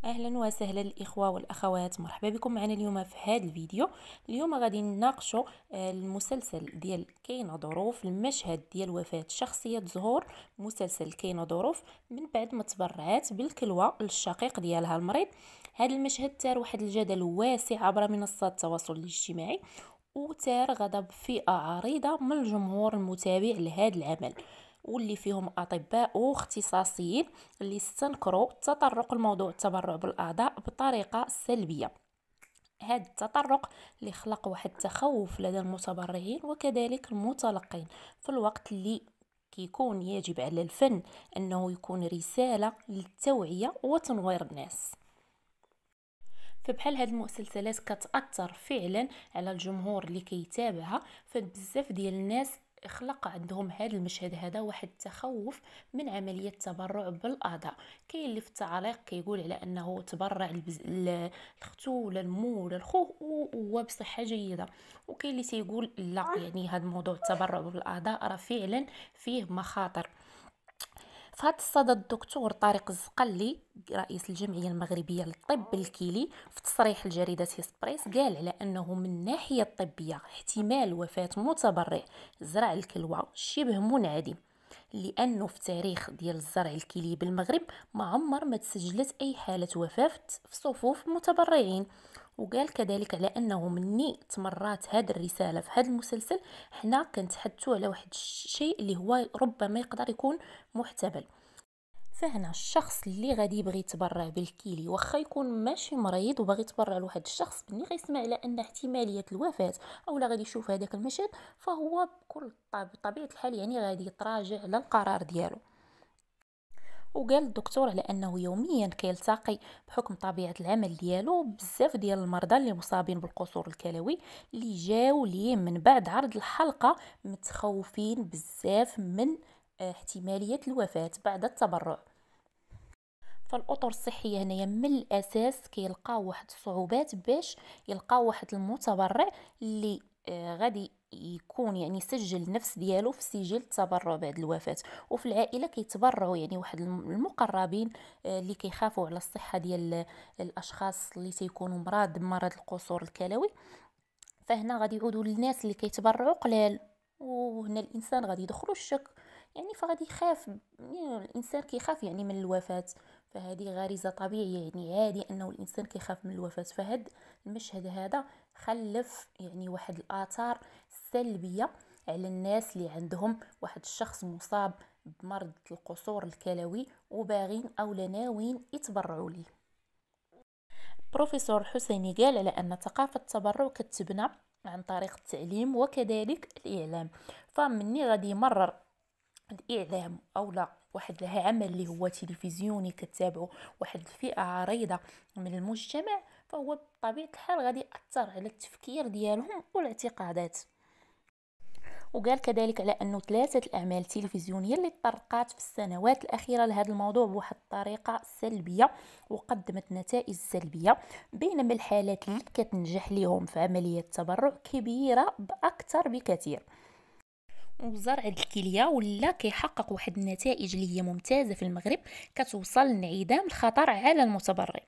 اهلا وسهلا الاخوه والاخوات، مرحبا بكم معنا اليوم في هذا الفيديو. اليوم غادي نناقشوا المسلسل ديال كاينه ظروف، المشهد ديال وفاه شخصيه زهور. مسلسل كاينه ظروف من بعد ما تبرعات بالكلوه للشقيق ديالها المريض. هذا المشهد ثار واحد الجدل واسع عبر منصات التواصل الاجتماعي، وثار غضب فئه عريضه من الجمهور المتابع لهذا العمل، واللي فيهم اطباء واختصاصيين اللي استنكروا تطرق الموضوع التبرع بالاعضاء بطريقه سلبيه. هذا التطرق اللي خلق واحد التخوف لدى المتبرعين وكذلك المتلقين، في الوقت اللي كيكون يجب على الفن انه يكون رساله للتوعيه وتنوير الناس. فبحال هاد المسلسلات كتأثر فعلا على الجمهور اللي كيتابعها، فبزاف ديال الناس خلق عندهم هذا المشهد هذا واحد التخوف من عملية التبرع بالأعضاء. كاين اللي في التعليق كيقول على أنه تبرع لختو ولا لمو ولا لخوه وهو بصحة جيدة، وكاين اللي تيقول لا، يعني هذا الموضوع التبرع بالأعضاء راه فعلا فيه مخاطر. في هذا الصدد الدكتور طارق الزقلي رئيس الجمعية المغربية للطب الكلي في تصريح لجريدة هيسبريس قال على أنه من الناحية الطبية احتمال وفاة متبرع زرع الكلوة شبه منعدم، لأنه في تاريخ ديال الزرع الكلي بالمغرب ما عمر ما تسجلت أي حالة وفاة في صفوف متبرعين. وقال كذلك على أنه مني تمرات هذه الرسالة في هذا المسلسل حنا كنتحدثوا على واحد الشيء اللي هو ربما يقدر يكون محتمل. فهنا الشخص اللي غادي يبغي يتبرع بالكيلي واخا يكون ماشي مريض وباغي يتبرع لواحد الشخص، ملي غيسمع على ان احتماليه الوفاه او لا غادي يشوف هذاك المشهد، فهو بكل بطبيعه الحال يعني غادي يتراجع على القرار ديالو. وقال الدكتور على انه يوميا كيلتقي بحكم طبيعه العمل ديالو بزاف ديال المرضى اللي مصابين بالقصور الكلوي، اللي جاو ليه من بعد عرض الحلقه متخوفين بزاف من احتماليه الوفاه بعد التبرع. فالاطر الصحيه هنايا من الاساس كيلقاو واحد الصعوبات باش يلقاو واحد المتبرع اللي غادي يكون يعني يسجل النفس ديالو في سجل التبرع بعد الوفاه. وفي العائله كيتبرعوا يعني واحد المقربين اللي كيخافوا على الصحه ديال الاشخاص اللي تيكونوا مرض بمرض القصور الكلوي. فهنا غادي يعودوا للناس اللي كيتبرعوا قلال، وهنا الانسان غادي يدخلوا الشك، يعني فغادي يخاف، يعني الانسان كيخاف يعني من الوفاه. فهذه غريزه طبيعيه، يعني عادي انه الانسان كيخاف من الوفاه. فهاد المشهد هذا خلف يعني واحد الاثار سلبيه على الناس اللي عندهم واحد الشخص مصاب بمرض القصور الكلوي وباغين او ناويين يتبرعوا ليه. بروفيسور حسيني قال على أن ثقافة التبرع كتبنى عن طريق التعليم وكذلك الإعلام. فمني غادي يمرر الإعلام أو لا واحد العمل اللي هو تلفزيوني كتابعه واحد الفئة عريضة من المجتمع، فهو بطبيعة الحال غادي يأثر على التفكير ديالهم والاعتقادات. وقال كذلك على أنه ثلاثة الأعمال التلفزيونية اللي طرقات في السنوات الأخيرة لهذا الموضوع بواحد الطريقة سلبية وقدمت نتائج سلبية، بينما الحالات اللي كتنجح لهم في عملية التبرع كبيرة بأكثر بكثير. وزرع الكلية ولا كيحقق واحد النتائج اللي هي ممتازة في المغرب، كتوصل لانعدام الخطر على المتبرع،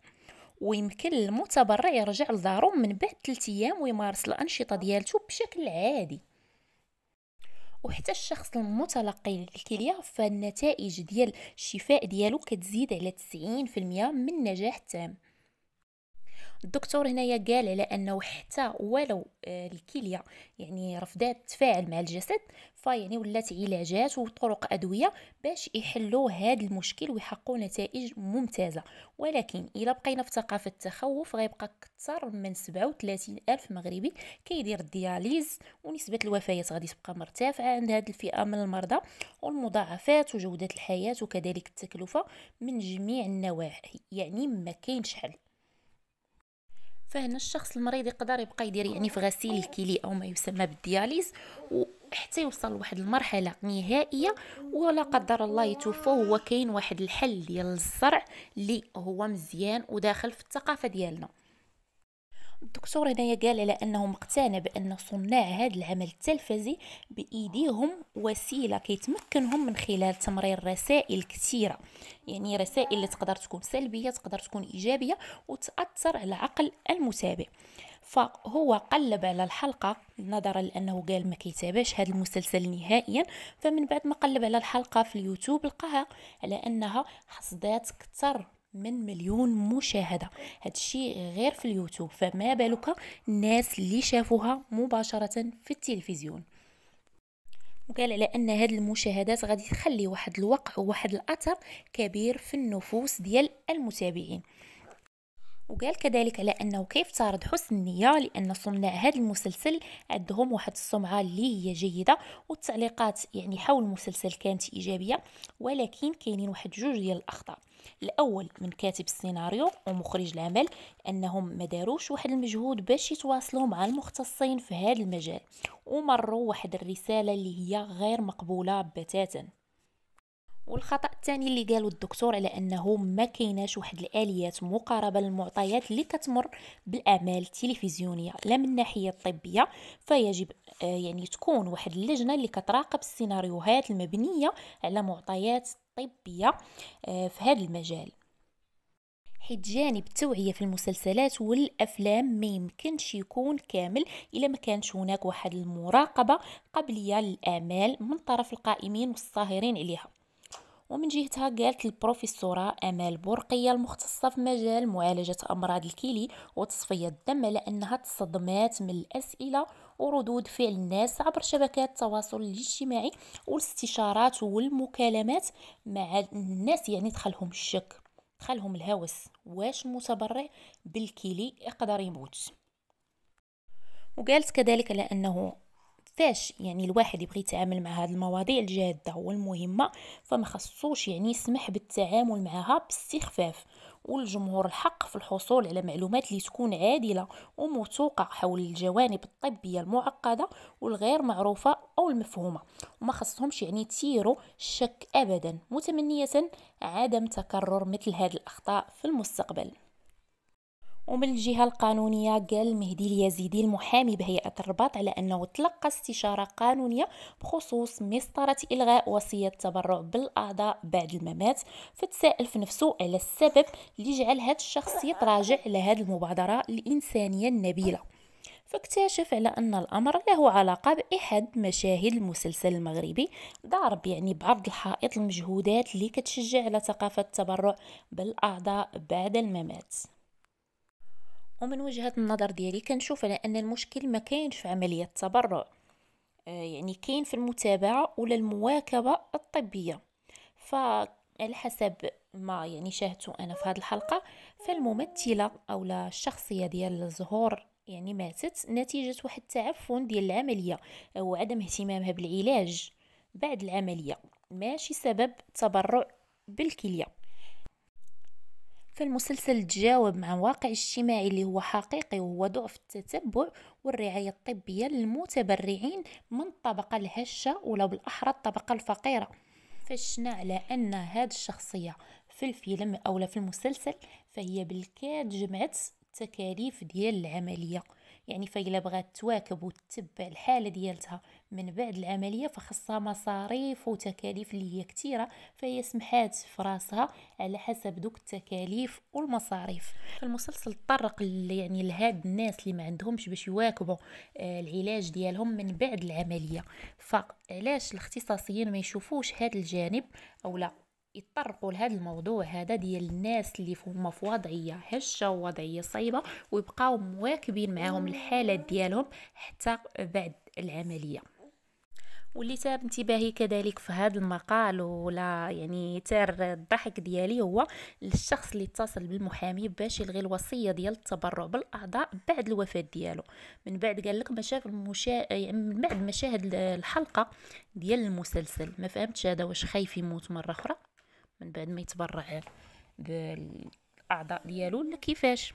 ويمكن المتبرع يرجع لدارو من بعد 3 أيام ويمارس الأنشطة ديالته بشكل عادي. وحتى الشخص المتلقي للكلية فالنتائج ديال الشفاء ديالو كتزيد على 90% من نجاح تام. الدكتور هنايا قال على انه حتى ولو الكليه يعني رفضات تتفاعل مع الجسد، فيعني ولات علاجات وطرق ادويه باش يحلوا هذا المشكل ويحققوا نتائج ممتازه. ولكن الا بقينا في ثقافه التخوف غيبقى اكثر من 37 الف مغربي كيدير الدياليز، ونسبه الوفيات غادي تبقى مرتفعه عند هذه الفئه من المرضى، والمضاعفات وجوده الحياه وكذلك التكلفه من جميع النواحي يعني ما كاينش حل. فهنا الشخص المريض يقدر يبقى يدير يعني في غسيل الكلى او ما يسمى بالدياليز وحتى يوصل لواحد المرحله نهائيه ولا قدر الله يتوفى. هو كاين واحد الحل ديال الزرع اللي هو مزيان وداخل في الثقافه ديالنا. الدكتور هنايا قال على أنه مقتنع بأن صناع هذا العمل التلفزي بإيديهم وسيلة كيتمكنهم من خلال تمرير رسائل كثيرة، يعني رسائل اللي تقدر تكون سلبية تقدر تكون إيجابية وتأثر على عقل المتابع. فهو قلب على الحلقة نظرا لأنه قال ما كيتابعش هذا المسلسل نهائيا، فمن بعد ما قلب على الحلقة في اليوتيوب لقاها على أنها حصدات كتر من 1,000,000 مشاهدة. هذا الشيء غير في اليوتيوب، فما بالك الناس اللي شافوها مباشرة في التلفزيون. وقال على أن هذه المشاهدات غادي تخلي واحد الوقع وواحد الأثر كبير في النفوس ديال المتابعين. وقال كذلك على أنه كيف تارد حسن النية، لأن صناع هذا المسلسل عندهم واحد السمعة اللي هي جيدة، والتعليقات يعني حول المسلسل كانت إيجابية، ولكن كاينين واحد جوج ديال الأخطاء. الأول من كاتب السيناريو ومخرج العمل أنهم ما داروش واحد المجهود باش يتواصلوا مع المختصين في هذا المجال، ومروا واحد الرسالة اللي هي غير مقبولة بتاتا. والخطأ الثاني اللي قالوا الدكتور على أنه ما كايناش واحد الآليات مقاربة للمعطيات اللي كتمر بالأعمال التلفزيونية لا من الناحية الطبية، فيجب يعني تكون واحد اللجنة اللي كتراقب السيناريوهات المبنية على معطيات طبية في هذا المجال. حيت جانب التوعية في المسلسلات والأفلام ما يمكنش يكون كامل إلا ما كانش هناك واحد المراقبة قبلية للأعمال من طرف القائمين والصاهرين عليها. ومن جهتها قالت البروفيسورة أمال برقية المختصة في مجال معالجة أمراض الكلى وتصفية الدم على أنها تصدمات من الأسئلة وردود فعل الناس عبر شبكات التواصل الاجتماعي والاستشارات والمكالمات مع الناس، يعني دخلهم الشك دخلهم الهوس، واش المتبرع بالكلى يقدر يموت. وقالت كذلك على أنه فاش يعني الواحد يبغي يتعامل مع هذه المواضيع الجادة والمهمة فما خصوش يعني يسمح بالتعامل معها باستخفاف، والجمهور الحق في الحصول على معلومات اللي تكون عادلة وموثوقة حول الجوانب الطبية المعقدة والغير معروفة أو المفهومة، وما خصهمش يعني تثيروا الشك أبدا، متمنية عدم تكرر مثل هذه الأخطاء في المستقبل. ومن الجهة القانونية قال مهدي اليزيدي المحامي بهيئة الرباط على أنه تلقى استشارة قانونية بخصوص مسطرة إلغاء وصية التبرع بالأعضاء بعد الممات، فتساءل في نفسه على السبب اللي جعل هذا الشخص يتراجع لهذه المبادرة الإنسانية النبيلة، فاكتشف على أن الأمر له علاقة بأحد مشاهد المسلسل المغربي ضارب يعني بعرض الحائط المجهودات اللي كتشجع على ثقافة التبرع بالأعضاء بعد الممات. ومن وجهة النظر ديالي كنشوف على ان المشكل ما كاينش في عملية التبرع، يعني كاين في المتابعة ولا المواكبة الطبية. فعلى حسب ما يعني شاهدته انا في هذه الحلقة، فالممثلة او الشخصية ديال الزهور يعني ماتت نتيجة واحد التعفن ديال العملية او عدم اهتمامها بالعلاج بعد العملية، ماشي سبب تبرع بالكلية. فالمسلسل تجاوب مع واقع اجتماعي اللي هو حقيقي، وهو ضعف التتبع والرعاية الطبية للمتبرعين من الطبقة الهشة ولا بالأحرى الطبقة الفقيرة. فشنا على أن هذه الشخصية في الفيلم أو في المسلسل فهي بالكاد جمعت التكاليف ديال العملية، يعني فإلا بغات تواكب وتتبع الحالة ديالتها من بعد العملية فخصها مصاريف وتكاليف اللي هي كتيرة، فهي سمحات في راسها على حسب دوك التكاليف والمصاريف. فالمسلسل تطرق يعني لهاد الناس اللي ما عندهمش باش يواكبوا العلاج ديالهم من بعد العملية، فعلاش الاختصاصيين ما يشوفوش هذا الجانب او لا يتطرقوا لهذا الموضوع هذا ديال الناس اللي هما في وضعيه هشه ووضعيه صعيبه ويبقاو مواكبين معاهم الحالات ديالهم حتى بعد العمليه. واللي تاب انتباهي كذلك في هذا المقال ولا يعني تار الضحك ديالي هو الشخص اللي اتصل بالمحامي باش يلغي الوصيه ديال التبرع بالاعضاء بعد الوفاه ديالو، من بعد قال لك ما شاف يعني من بعد ما شاهد الحلقه ديال المسلسل ما فهمتش هذا واش خايف يموت مره اخرى من بعد ما يتبرع بالاعضاء ديالو ولا كيفاش.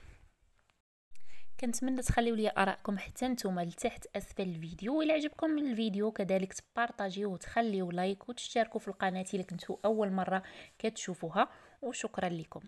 كنتمنى تخليو لي ارائكم حتى نتوما لتحت اسفل الفيديو، والى عجبكم من الفيديو كذلك تبارطاجيو وتخليو لايك وتشتركوا في القناه الا كنتو اول مره كتشوفوها، وشكرا لكم.